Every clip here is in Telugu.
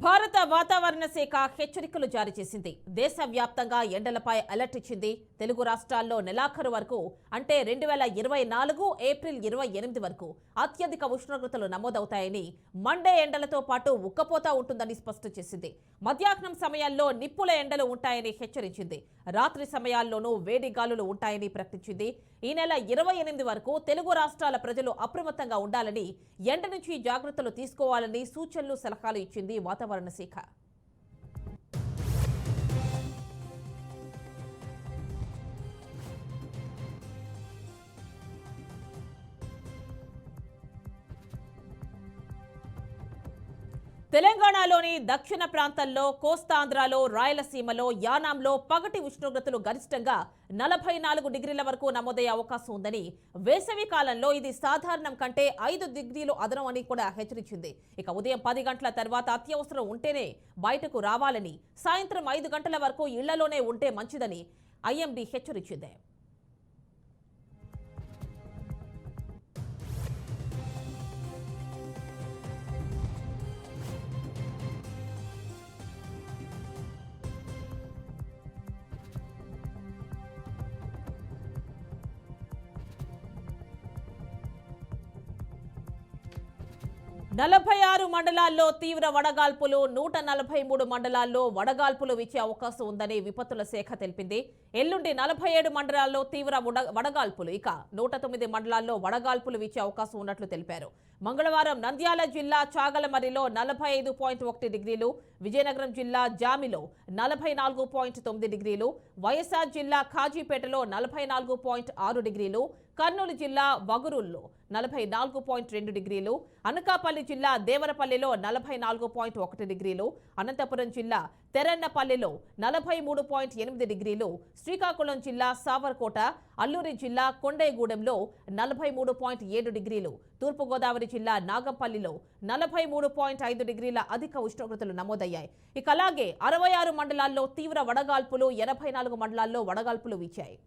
భారత వాతావరణ శాఖ హెచ్చరికలు జారీ చేసింది. దేశవ్యాప్తంగా ఎండలపై అలర్ట్ ఇచ్చింది. తెలుగు రాష్ట్రాల్లో నెలాఖరు వరకు అంటే 2024 ఏప్రిల్ 28 వరకు అత్యధిక ఉష్ణోగ్రతలు నమోదవుతాయని, మండే ఎండలతో పాటు ఉక్కపోత ఉంటుందని స్పష్టం చేసింది. మధ్యాహ్నం సమయాల్లో నిప్పుల ఎండలు ఉంటాయని హెచ్చరించింది. రాత్రి సమయాల్లోనూ వేడి గాలులు ఉంటాయని ప్రకటించింది. ఈ నెల 28 వరకు తెలుగు రాష్ట్రాల ప్రజలు అప్రమత్తంగా ఉండాలని, ఎండ నుంచి జాగ్రత్తలు తీసుకోవాలని సూచనలు సలహాలు ఇచ్చింది వాతావరణ శాఖ. తెలంగాణలోని దక్షిణ ప్రాంతాల్లో, కోస్తాంధ్రలో, రాయలసీమలో, యానాంలో పగటి ఉష్ణోగ్రతలు గరిష్టంగా 44 డిగ్రీల వరకు నమోదయ్యే అవకాశం ఉందని, వేసవి కాలంలో ఇది సాధారణం కంటే 5 డిగ్రీలు అదనం అని కూడా హెచ్చరించింది. ఇక ఉదయం 10 గంటల తర్వాత అత్యవసరం ఉంటేనే బయటకు రావాలని, సాయంత్రం 5 గంటల వరకు ఇళ్లలోనే ఉంటే మంచిదని ఐఎండీ హెచ్చరించింది. నలభై 6 మండలాల్లో తీవ్ర వడగాల్పులు, 143 మండలాల్లో వడగాల్పులు వీచే అవకాశం ఉందని విపత్తుల శాఖ తెలిపింది. ఎల్లుండి 47 మండలాల్లో తీవ్ర వడగాల్పులు, ఇక 109 మండలాల్లో వడగాల్పులు వీచే అవకాశం ఉన్నట్లు తెలిపారు. మంగళవారం నంద్యాల జిల్లా చాగలమర్రిలో 45.1 డిగ్రీలు, విజయనగరం జిల్లా జామిలో 44.9 డిగ్రీలు, వైఎస్ఆర్ జిల్లా ఖాజీపేటలో 44.6 డిగ్రీలు, కర్నూలు జిల్లా వగురుల్లో 44.2 డిగ్రీలు, అనకాపల్లి జిల్లా దేవరపల్లిలో 44.1 డిగ్రీలు, అనంతపురం జిల్లా తెరన్నపల్లిలో 43.8 డిగ్రీలు, శ్రీకాకుళం జిల్లా సావర్కోట, అల్లూరి జిల్లా కొండేగూడెంలో 43.7 డిగ్రీలు, తూర్పుగోదావరి జిల్లా నాగంపల్లిలో 43.5 డిగ్రీల అధిక ఉష్ణోగ్రతలు నమోదయ్యాయి. ఇక అలాగే 66 మండలాల్లో తీవ్ర వడగాల్పులు, 84 మండలాల్లో వడగాల్పులు వీచాయి.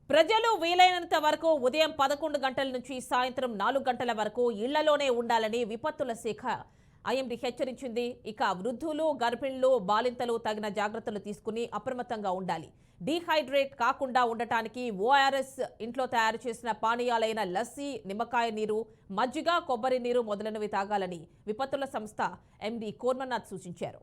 ప్రజలు వీలైనంత వరకు ఉదయం 11 గంటల నుంచి సాయంత్రం 4 గంటల వరకు ఇళ్లలోనే ఉండాలని విపత్తుల శాఖ ఐఎండీ హెచ్చరించింది. ఇక వృద్ధులు, గర్భిణులు, బాలింతలు తగిన జాగ్రత్తలు తీసుకుని అప్రమత్తంగా ఉండాలి. డీహైడ్రేట్ కాకుండా ఉండటానికి ఓఆర్ఎస్, ఇంట్లో తయారు చేసిన పానీయాలైన లస్సీ, నిమ్మకాయ నీరు, మజ్జిగ, కొబ్బరి నీరు మొదలైనవి తాగాలని విపత్తుల సంస్థ ఎండీ కోర్మనాథ్ సూచించారు.